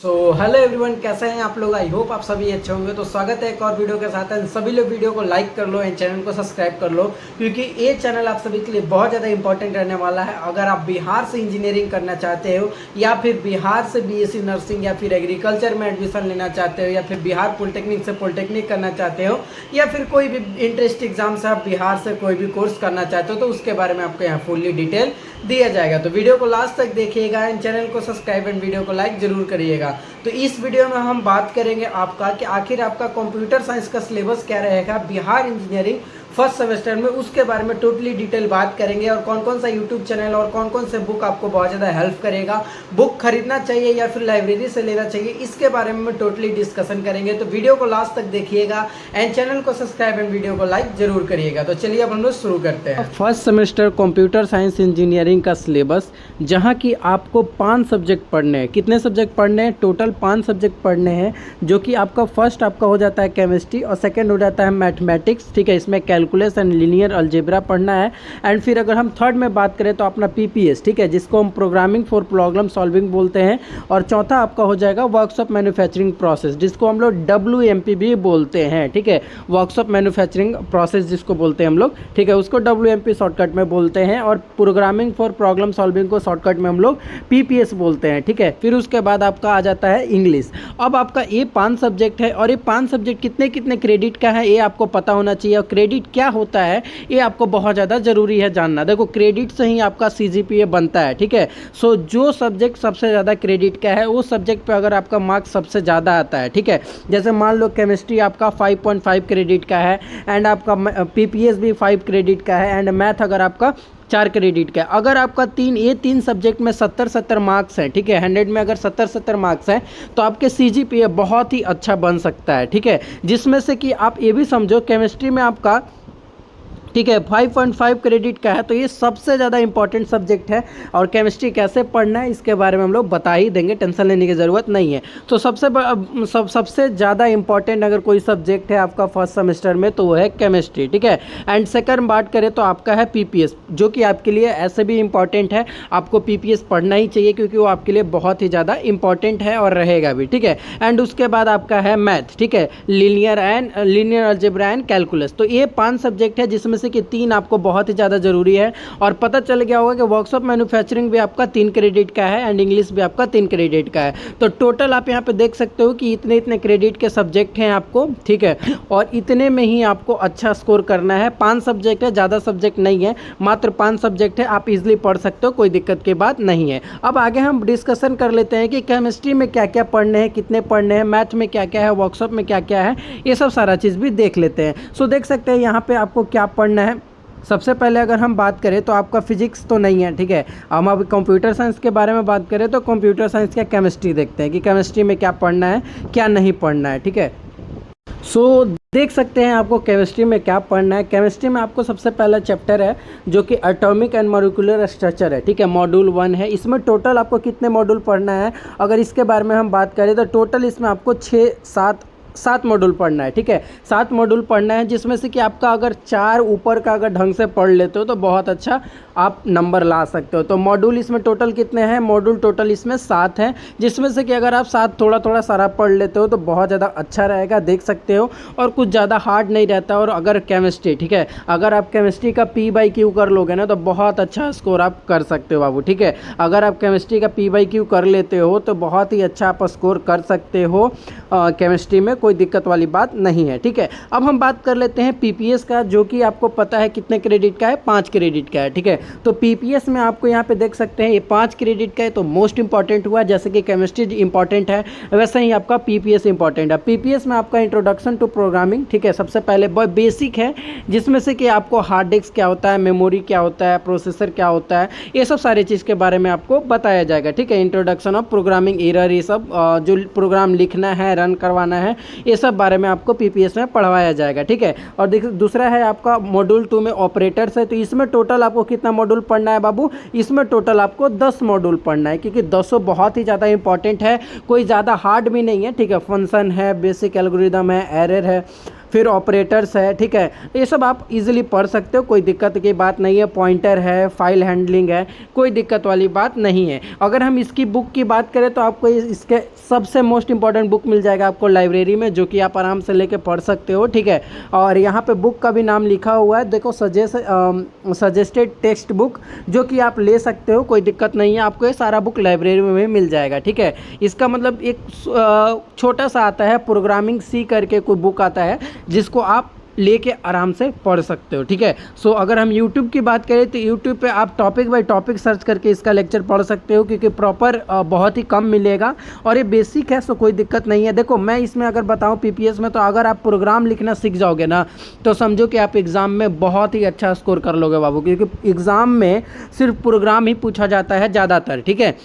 So hello everyone, कैसे हैं आप लोग। आई होप आप सभी अच्छे होंगे। तो स्वागत है एक और वीडियो के साथ। एंड सभी लोग वीडियो को लाइक कर लो एंड चैनल को सब्सक्राइब कर लो, क्योंकि ये चैनल आप सभी के लिए बहुत ज़्यादा इंपॉर्टेंट रहने वाला है। अगर आप बिहार से इंजीनियरिंग करना चाहते हो, या फिर बिहार से बीएससी नर्सिंग या फिर एग्रीकल्चर में एडमिशन लेना चाहते हो, या फिर बिहार पॉलिटेक्निक से पॉलिटेक्निक करना चाहते हो, या फिर कोई भी इंटरेस्ट एग्जाम से आप बिहार से कोई भी कोर्स करना चाहते हो, तो उसके बारे में आपको यहाँ फुल्ली डिटेल दिया जाएगा। तो वीडियो को लास्ट तक देखिएगा एंड चैनल को सब्सक्राइब एंड वीडियो को लाइक जरूर करिएगा। तो इस वीडियो में हम बात करेंगे आपका कि आखिर आपका कंप्यूटर साइंस का सिलेबस क्या रहेगा बिहार इंजीनियरिंग फर्स्ट सेमेस्टर में, उसके बारे में टोटली डिटेल बात करेंगे। और कौन कौन सा यूट्यूब चैनल और कौन कौन से बुक आपको बहुत ज़्यादा हेल्प करेगा, बुक खरीदना चाहिए या फिर लाइब्रेरी से लेना चाहिए, इसके बारे में टोटली डिस्कशन करेंगे। तो वीडियो को लास्ट तक देखिएगा एंड चैनल को सब्सक्राइब एंड वीडियो को लाइक जरूर करिएगा। तो चलिए अब हम लोग शुरू करते हैं। First semester computer science engineering का सिलेबस, जहाँ की आपको 5 सब्जेक्ट पढ़ने हैं। कितने सब्जेक्ट पढ़ने हैं? टोटल 5 सब्जेक्ट पढ़ने हैं, जो कि आपका फर्स्ट आपका हो जाता है केमिस्ट्री और सेकेंड हो जाता है मैथमेटिक्स। ठीक है, इसमें कैलकुलस एंड लीनियर अलजेब्रा पढ़ना है। एंड फिर अगर हम थर्ड में बात करें तो अपना पीपीएस, ठीक है, जिसको हम प्रोग्रामिंग फॉर प्रॉब्लम सॉल्विंग बोलते हैं। और चौथा आपका हो जाएगा वर्कशॉप मैन्युफैक्चरिंग प्रोसेस, जिसको हम लोग WMP भी बोलते हैं। ठीक है, वर्कशॉप मैन्युफैक्चरिंग प्रोसेस जिसको बोलते हैं हम लोग, ठीक है, उसको WMP शॉर्टकट में बोलते हैं। और प्रोग्रामिंग फॉर प्रॉब्लम सॉल्विंग को शॉर्टकट में हम लोग PPS बोलते हैं। ठीक है, फिर उसके बाद आपका आ जाता है इंग्लिश। अब आपका ये 5 सब्जेक्ट है, और ये 5 सब्जेक्ट कितने कितने क्रेडिट का है ये आपको पता होना चाहिए। और क्रेडिट क्या होता है ये आपको बहुत ज़्यादा ज़रूरी है जानना। देखो, क्रेडिट से ही आपका CGPA बनता है। ठीक है, सो जो सब्जेक्ट सबसे ज़्यादा क्रेडिट का है, उस सब्जेक्ट पे अगर आपका मार्क्स सबसे ज़्यादा आता है, ठीक है, जैसे मान लो केमिस्ट्री आपका 5.5 क्रेडिट का है, एंड आपका PPS भी 5 क्रेडिट का है, एंड मैथ अगर आपका 4 क्रेडिट का है। अगर आपका ये तीन सब्जेक्ट में 70 मार्क्स हैं, ठीक है, 100 में अगर 70 मार्क्स हैं, तो आपके CGPA बहुत ही अच्छा बन सकता है। ठीक है, जिसमें से कि आप ये भी समझो केमिस्ट्री में आपका, ठीक है, 5.5 क्रेडिट का है, तो ये सबसे ज़्यादा इंपॉर्टेंट सब्जेक्ट है। और केमिस्ट्री कैसे पढ़ना है इसके बारे में हम लोग बता ही देंगे, टेंशन लेने की ज़रूरत नहीं है। तो सबसे ज़्यादा इंपॉर्टेंट अगर कोई सब्जेक्ट है आपका फर्स्ट सेमेस्टर में, तो वो है केमिस्ट्री। ठीक है, एंड सेकंड बात करें तो आपका है PPS, जो कि आपके लिए ऐसे भी इंपॉर्टेंट है। आपको PPS पढ़ना ही चाहिए, क्योंकि वो आपके लिए बहुत ही ज़्यादा इंपॉर्टेंट है और रहेगा भी। ठीक है, एंड उसके बाद आपका है मैथ, ठीक है, लीनियर अलजेब्रा एंड कैलकुलस। तो ये 5 सब्जेक्ट है, जिसमें कि 3 आपको बहुत ही ज़्यादा ज़रूरी है। और पता चल गया होगा कि वर्कशॉप मैन्युफैक्चरिंग भी आपका 3 क्रेडिट का है, एंड इंग्लिश भी आपका 3 क्रेडिट का है। तो टोटल आप यहाँ पे देख सकते हो कि इतने इतने क्रेडिट के सब्जेक्ट हैं आपको। ठीक है, और इतने में ही आपको अच्छा स्कोर करना है। 5 सब्जेक्ट है, ज़्यादा सब्जेक्ट नहीं है, मात्र 5 सब्जेक्ट है, आप इजिली पढ़ सकते हो, कोई दिक्कत की बात नहीं है। अब आगे हम डिस्कशन कर लेते हैं कि केमिस्ट्री में क्या क्या पढ़ने हैं, कितने पढ़ने हैं, मैथ में क्या क्या है, वर्कशॉप में क्या क्या है, ये सब सारा चीज़ भी देख लेते हैं। सो देख सकते हैं यहाँ पे आपको क्या पढ़ना है। सबसे पहले अगर हम बात करें तो आपका फिजिक्स तो नहीं है। ठीक है, हम अब कंप्यूटर साइंस के बारे में बात करें तो कंप्यूटर साइंस का केमिस्ट्री देखते हैं कि केमिस्ट्री में क्या पढ़ना है, क्या नहीं पढ़ना है। ठीक है, सो देख सकते हैं आपको केमिस्ट्री में क्या पढ़ना है। केमिस्ट्री में आपको सबसे पहला चैप्टर है जो कि एटॉमिक एंड मॉलिक्यूलर स्ट्रक्चर है। ठीक है, मॉड्यूल 1 है। इसमें टोटल आपको कितने मॉड्यूल पढ़ना है, अगर इसके बारे में हम बात करें तो टोटल इसमें आपको 7 मॉड्यूल पढ़ना है। ठीक है, 7 मॉड्यूल पढ़ना है, जिसमें से कि आपका अगर 4 ऊपर का अगर ढंग से पढ़ लेते हो तो बहुत अच्छा आप नंबर ला सकते हो। तो मॉड्यूल इसमें टोटल कितने हैं? मॉड्यूल टोटल इसमें 7 हैं, जिसमें से कि अगर आप 7 थोड़ा थोड़ा सारा पढ़ लेते हो तो बहुत ज़्यादा अच्छा रहेगा, देख सकते हो, और कुछ ज़्यादा हार्ड नहीं रहता। और अगर केमिस्ट्री, ठीक है, अगर आप केमिस्ट्री का P/Q कर लोगे ना तो बहुत अच्छा स्कोर आप कर सकते हो बाबू। ठीक है, अगर आप केमिस्ट्री का P/Q कर लेते हो तो बहुत ही अच्छा आप स्कोर कर सकते हो केमिस्ट्री में, कोई दिक्कत वाली बात नहीं है। ठीक है, अब हम बात कर लेते हैं PPS का, जो कि आपको पता है कितने क्रेडिट का है, 5 क्रेडिट का है। ठीक है, तो PPS में आपको यहाँ पे देख सकते हैं ये 5 क्रेडिट का है, तो मोस्ट इंपॉर्टेंट हुआ। जैसे कि केमिस्ट्री इंपॉर्टेंट है, वैसे ही आपका PPS इंपॉर्टेंट है। PPS में आपका इंट्रोडक्शन टू प्रोग्रामिंग, ठीक है, सबसे पहले बेसिक है, जिसमें से कि आपको हार्ड डिस्क क्या होता है, मेमोरी क्या होता है, प्रोसेसर क्या होता है, ये सब सारी चीज़ के बारे में आपको बताया जाएगा। ठीक है, इंट्रोडक्शन ऑफ प्रोग्रामिंग एरर, ये सब जो प्रोग्राम लिखना है, रन करवाना है, ये सब बारे में आपको PPS में पढ़वाया जाएगा। ठीक है, और दूसरा है आपका मॉड्यूल 2 में ऑपरेटर्स है। तो इसमें टोटल आपको कितना मॉड्यूल पढ़ना है बाबू? इसमें टोटल आपको 10 मॉड्यूल पढ़ना है, क्योंकि 10 बहुत ही ज़्यादा इंपॉर्टेंट है, कोई ज़्यादा हार्ड भी नहीं है। ठीक है, फंक्शन है, बेसिक एल्गोरिदम है, एरर है, फिर ऑपरेटर्स है, ठीक है, ये सब आप इजीली पढ़ सकते हो, कोई दिक्कत की बात नहीं है। पॉइंटर है, फाइल हैंडलिंग है, कोई दिक्कत वाली बात नहीं है। अगर हम इसकी बुक की बात करें तो आपको इसके सबसे मोस्ट इंपॉर्टेंट बुक मिल जाएगा आपको लाइब्रेरी में, जो कि आप आराम से लेके पढ़ सकते हो, ठीक है। और यहाँ पे बुक का भी नाम लिखा हुआ है, देखो, सजेस्टेड टेक्स्ट बुक, जो कि आप ले सकते हो, कोई दिक्कत नहीं है। आपको ये सारा बुक लाइब्रेरी में मिल जाएगा, ठीक है। इसका मतलब एक छोटा सा आता है प्रोग्रामिंग सी करके कोई बुक आता है, जिसको आप लेके आराम से पढ़ सकते हो, ठीक है। सो अगर हम YouTube की बात करें तो YouTube पे आप टॉपिक बाय टॉपिक सर्च करके इसका लेक्चर पढ़ सकते हो, क्योंकि प्रॉपर बहुत ही कम मिलेगा और ये बेसिक है, सो कोई दिक्कत नहीं है। देखो, मैं इसमें अगर बताऊं PPS में, तो अगर आप प्रोग्राम लिखना सीख जाओगे ना, तो समझो कि आप एग्ज़ाम में बहुत ही अच्छा स्कोर कर लोगे बाबू, क्योंकि एग्ज़ाम में सिर्फ प्रोग्राम ही पूछा जाता है ज़्यादातर, ठीक है।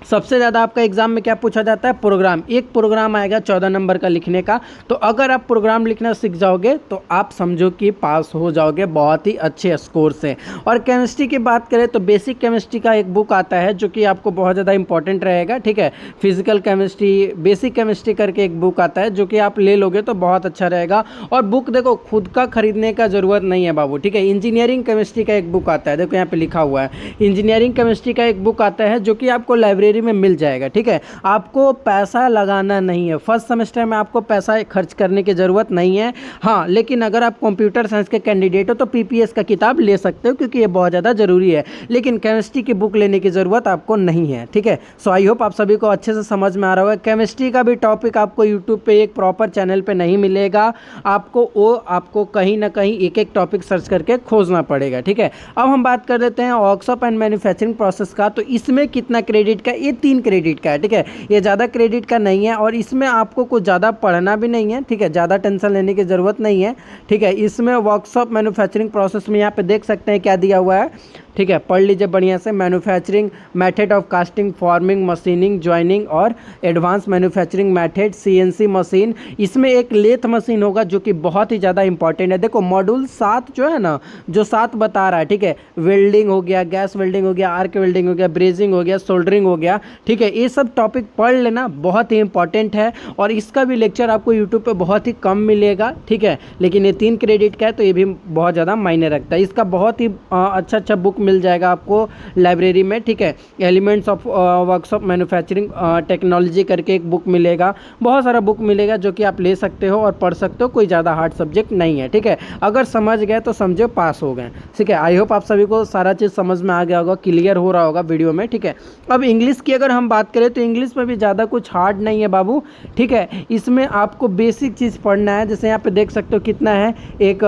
सबसे ज़्यादा आपका एग्जाम में क्या पूछा जाता है? प्रोग्राम। एक प्रोग्राम आएगा 14 नंबर का लिखने का, तो अगर आप प्रोग्राम लिखना सीख जाओगे तो आप समझो कि पास हो जाओगे बहुत ही अच्छे स्कोर से। और केमिस्ट्री की बात करें तो बेसिक केमिस्ट्री का एक बुक आता है, जो कि आपको बहुत ज़्यादा इंपॉर्टेंट रहेगा, ठीक है। फिजिकल केमिस्ट्री, बेसिक केमिस्ट्री करके एक बुक आता है, जो कि आप ले लोगे तो बहुत अच्छा रहेगा। और बुक देखो, खुद का खरीदने का ज़रूरत नहीं है बाबू, ठीक है। इंजीनियरिंग केमिस्ट्री का एक बुक आता है, देखो यहाँ पे लिखा हुआ है, इंजीनियरिंग केमिस्ट्री का एक बुक आता है, जो कि आपको लाइब्रेरी में मिल जाएगा, ठीक है। आपको पैसा लगाना नहीं है, फर्स्ट सेमेस्टर में आपको पैसा खर्च करने की ज़रूरत नहीं है। हाँ, लेकिन अगर आप कंप्यूटर साइंस के कैंडिडेट हो तो PPS का किताब ले सकते हो, क्योंकि ये बहुत ज़्यादा ज़रूरी है। लेकिन केमिस्ट्री की बुक लेने की ज़रूरत आपको नहीं है, ठीक है। सो आई होप आप सभी को अच्छे से समझ में आ रहा होगा। केमिस्ट्री का भी टॉपिक आपको यूट्यूब पे एक प्रॉपर चैनल पे नहीं मिलेगा, आपको कहीं ना कहीं एक एक टॉपिक सर्च करके खोजना पड़ेगा, ठीक है। अब हम बात कर लेते हैं वर्कशॉप एंड मैन्युफैक्चरिंग प्रोसेस का। तो इसमें कितना क्रेडिट का? ये 3 क्रेडिट का है, ठीक है। ये ज़्यादा क्रेडिट का नहीं है और इसमें आपको कुछ ज़्यादा पढ़ना भी नहीं है, ठीक है। ज़्यादा टेंशन लेने की ज़रूरत नहीं है, ठीक है। इसमें वर्कशॉप मैन्युफैक्चरिंग प्रोसेस में यहाँ पे देख सकते हैं क्या दिया हुआ है, ठीक है। पढ़ लीजिए बढ़िया से। Manufacturing method of casting, forming, machining, joining और advance manufacturing method, CNC machine. इसमें एक लेथ मशीन होगा, जो कि बहुत ही ज़्यादा इंपॉर्टेंट है। देखो, मॉड्यूल 7 जो है ना, जो 7 बता रहा है, ठीक है। वेल्डिंग हो गया, गैस वेल्डिंग हो गया, आर्क वेल्डिंग हो गया, ब्रेजिंग हो गया, सोल्डरिंग हो गया, ठीक है। ये सब टॉपिक पढ़ लेना, बहुत ही इंपॉर्टेंट है। और इसका भी लेक्चर आपको यूट्यूब पे बहुत ही कम मिलेगा, ठीक है। लेकिन ये 3 क्रेडिट का है, तो ये भी बहुत ज़्यादा मायने रखता है। इसका बहुत ही अच्छा बुक मिल जाएगा आपको लाइब्रेरी में, ठीक है। Elements of workshop manufacturing technology करके एक बुक मिलेगा, बहुत सारा बुक मिलेगा, जो कि आप ले सकते हो और पढ़ सकते हो। कोई ज़्यादा हार्ड सब्जेक्ट नहीं है, ठीक है। अगर समझ गए तो समझो पास हो गए, ठीक है। आई होप आप सभी को सारा चीज़ समझ में आ गया होगा, क्लियर हो रहा होगा वीडियो में, ठीक है। अब इंग्लिश की अगर हम बात करें तो इंग्लिश में भी ज़्यादा कुछ हार्ड नहीं है बाबू, ठीक है। इसमें आपको बेसिक चीज़ पढ़ना है। जैसे यहाँ पे देख सकते हो कितना है, एक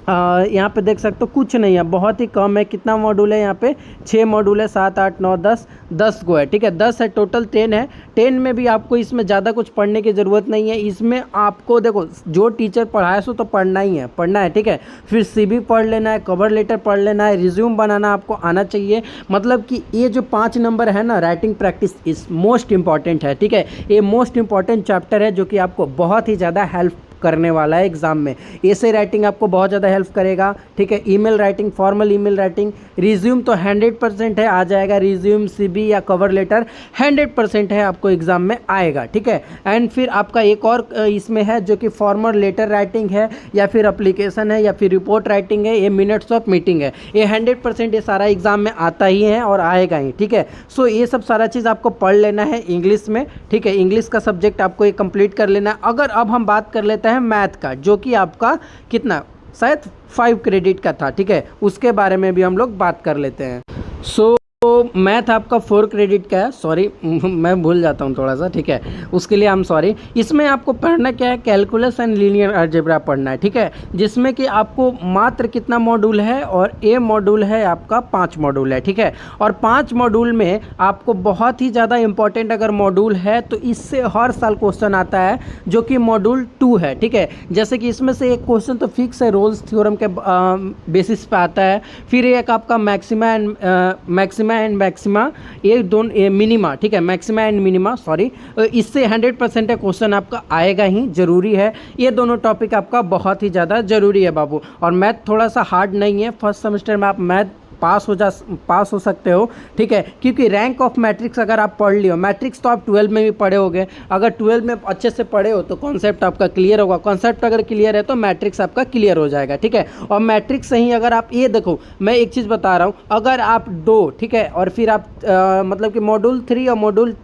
यहाँ पे देख सकते हो कुछ नहीं है, बहुत ही कम है। कितना मॉड्यूल है यहाँ पे? 6 मॉड्यूल है, 7, 8, 9, 10 को है, ठीक है। 10 है टोटल, 10 है। 10 में भी आपको इसमें ज़्यादा कुछ पढ़ने की ज़रूरत नहीं है। इसमें आपको देखो, जो टीचर पढ़ाए सो तो पढ़ना ही है, पढ़ना है, ठीक है। फिर CV पढ़ लेना है, कवर लेटर पढ़ लेना है, रिज्यूम बनाना आपको आना चाहिए। मतलब कि ये जो 5 नंबर है ना, writing practice is most important है, ठीक है। ये मोस्ट इंपॉर्टेंट चैप्टर है, जो कि आपको बहुत ही ज़्यादा हेल्प करने वाला है एग्जाम में। ऐसे राइटिंग आपको बहुत ज़्यादा हेल्प करेगा, ठीक है। Email writing, formal email writing, resume तो 100% है, आ जाएगा। रिज्यूम, CV या कवर लेटर 100% है, आपको एग्जाम में आएगा, ठीक है। एंड फिर आपका एक और इसमें है, जो कि फॉर्मल लेटर राइटिंग है, या फिर अप्लीकेशन है, या फिर रिपोर्ट राइटिंग है, ये मिनट्स ऑफ मीटिंग है। ये 100% ये सारा एग्जाम में आता ही है और आएगा ही, ठीक है। सो ये सब सारा चीज़ आपको पढ़ लेना है इंग्लिश में, ठीक है। इंग्लिश का सब्जेक्ट आपको ये कंप्लीट कर लेना है। अगर अब हम बात कर लेते हैं मैथ का, जो कि आपका कितना, शायद 5 क्रेडिट का था, ठीक है। उसके बारे में भी हम लोग बात कर लेते हैं। सो मैथ आपका 4 क्रेडिट का है, सॉरी मैं भूल जाता हूँ थोड़ा सा, ठीक है। उसके लिए आई एम सॉरी। इसमें आपको पढ़ना क्या है? कैलकुलस एंड लीनियर अलजेब्रा पढ़ना है, ठीक है। जिसमें कि आपको मात्र कितना मॉड्यूल है? और ए मॉड्यूल है आपका 5 मॉड्यूल है, ठीक है। और 5 मॉड्यूल में आपको बहुत ही ज़्यादा इंपॉर्टेंट अगर मॉड्यूल है तो इससे हर साल क्वेश्चन आता है, जो कि मॉड्यूल 2 है, ठीक है। जैसे कि इसमें से एक क्वेश्चन तो फिक्स है, रोल्स थ्योरम के बेसिस पे आता है। फिर एक आपका मैक्सिमा एंड मैक्सिमा, ये दोनों मिनिमा, ठीक है। मैक्सिमा एंड मिनिमा, सॉरी, इससे 100% है क्वेश्चन आपका आएगा ही, जरूरी है। ये दोनों टॉपिक आपका बहुत ही ज़्यादा जरूरी है बाबू। और मैथ थोड़ा सा हार्ड नहीं है, फर्स्ट सेमेस्टर में आप मैथ पास हो सकते हो, ठीक है। क्योंकि रैंक ऑफ मैट्रिक्स अगर आप पढ़ लियो, मैट्रिक्स तो आप 12 में भी पढ़े होगे, अगर 12 में अच्छे से पढ़े हो तो कॉन्सेप्ट आपका क्लियर होगा, कॉन्सेप्ट अगर क्लियर है तो मैट्रिक्स आपका क्लियर हो जाएगा, ठीक है। और मैट्रिक्स से ही अगर आप ये देखो, मैं एक चीज़ बता रहा हूँ, अगर आप दो, ठीक है, और फिर आप मतलब कि मॉड्यूल 3 और मॉड्यूल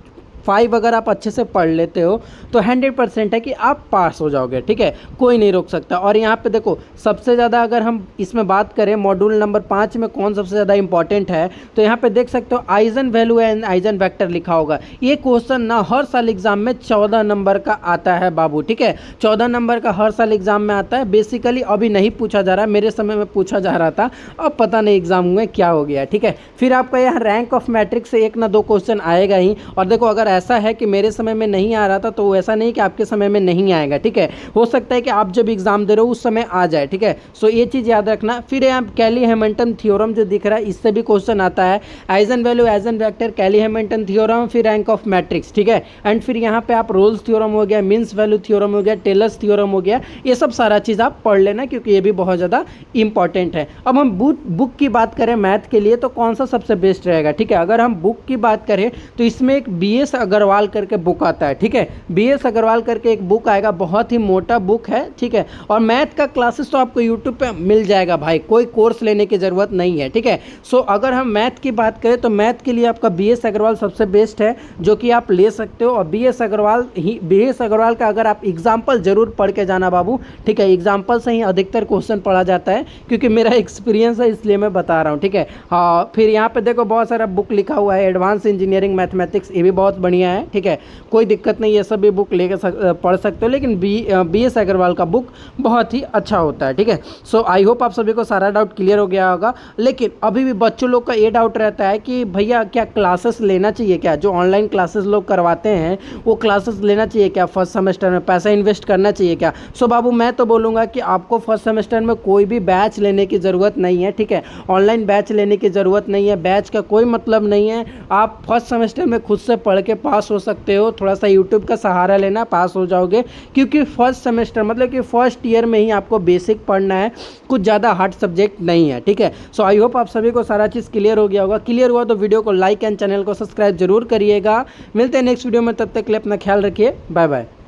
5 अगर आप अच्छे से पढ़ लेते हो तो 100% है कि आप पास हो जाओगे, ठीक है, कोई नहीं रोक सकता। और यहाँ पे देखो सबसे ज़्यादा अगर हम इसमें बात करें मॉड्यूल नंबर 5 में कौन सबसे ज़्यादा इंपॉर्टेंट है, तो यहाँ पे देख सकते हो eigen value and eigen vector लिखा होगा। ये क्वेश्चन ना हर साल एग्जाम में 14 नंबर का आता है बाबू, ठीक है, 14 नंबर का हर साल एग्जाम में आता है। बेसिकली अभी नहीं पूछा जा रहा, मेरे समय में पूछा जा रहा था, अब पता नहीं एग्जाम में क्या हो गया, ठीक है। फिर आपका यहाँ रैंक ऑफ मैट्रिक्स से 1 ना 2 क्वेश्चन आएगा ही। और देखो अगर ऐसा है कि मेरे समय में नहीं आ रहा था तो ऐसा नहीं कि आपके समय में नहीं आएगा, ठीक है, हो सकता है कि आप जब एग्जाम दे रहे हो उस समय आ जाए, ठीक है। सो ये चीज़ याद रखना। फिर यहाँ कैली हैमिल्टन थ्योरम जो दिख रहा है इससे भी क्वेश्चन आता है, आइजन वैल्यू आइजन वेक्टर कैली हैमिल्टन थ्योरम, फिर रैंक ऑफ मैट्रिक्स, ठीक है। एंड फिर यहाँ पे आप रोल्स थ्योरम हो गया, मीन्स वैल्यू थ्योरम हो गया, टेलर्स थ्योरम हो गया, ये सब सारा चीज़ आप पढ़ लेना क्योंकि ये भी बहुत ज़्यादा इंपॉर्टेंट है। अब हम बुक की बात करें मैथ के लिए तो कौन सा सबसे बेस्ट रहेगा, ठीक है। अगर हम बुक की बात करें तो इसमें एक BS अग्रवाल करके बुक आता है, ठीक है, BS अग्रवाल करके एक बुक आएगा, बहुत ही मोटा बुक है, ठीक है। और मैथ का क्लासेस तो आपको यूट्यूब पे मिल जाएगा भाई, कोई कोर्स लेने की ज़रूरत नहीं है, ठीक है। सो अगर हम मैथ की बात करें तो मैथ के लिए आपका BS अग्रवाल सबसे बेस्ट है जो कि आप ले सकते हो। और BS अग्रवाल का अगर आप एग्जाम्पल जरूर पढ़ के जाना बाबू, ठीक है, एग्जाम्पल से ही अधिकतर क्वेश्चन पढ़ा जाता है क्योंकि मेरा एक्सपीरियंस है इसलिए मैं बता रहा हूँ, ठीक है। हाँ, फिर यहाँ पे देखो बहुत सारा बुक लिखा हुआ है, एडवांस इंजीनियरिंग मैथमेटिक्स, ये भी बहुत बढ़िया है, ठीक है, कोई दिक्कत नहीं, ये सब भी बुक लेकर पढ़ सकते हो। लेकिन BS अग्रवाल का बुक बहुत ही अच्छा होता है, ठीक है। सो आई होप आप सभी को सारा डाउट क्लियर हो गया होगा। लेकिन अभी भी बच्चों लोग का ये डाउट रहता है कि भैया क्या क्लासेस लेना चाहिए क्या, जो ऑनलाइन क्लासेस लोग करवाते हैं वो क्लासेस लेना चाहिए क्या, फर्स्ट सेमेस्टर में पैसा इन्वेस्ट करना चाहिए क्या। सो बाबू मैं तो बोलूँगा कि आपको फर्स्ट सेमेस्टर में कोई भी बैच लेने की ज़रूरत नहीं है, ठीक है, ऑनलाइन बैच लेने की ज़रूरत नहीं है, बैच का कोई मतलब नहीं है। आप फर्स्ट सेमेस्टर में खुद से पढ़ के पास हो सकते हो, थोड़ा सा यूट्यूब का सहारा लेना, पास हो जाओगे। क्योंकि फर्स्ट सेमेस्टर मतलब कि फर्स्ट ईयर में ही आपको बेसिक पढ़ना है, कुछ ज़्यादा हार्ड सब्जेक्ट नहीं है, ठीक है। सो आई होप आप सभी को सारा चीज़ क्लियर हो गया होगा। क्लियर हुआ तो वीडियो को लाइक एंड चैनल को सब्सक्राइब जरूर करिएगा। मिलते हैं नेक्स्ट वीडियो में, तब तक के लिए अपना ख्याल रखिए, बाय बाय।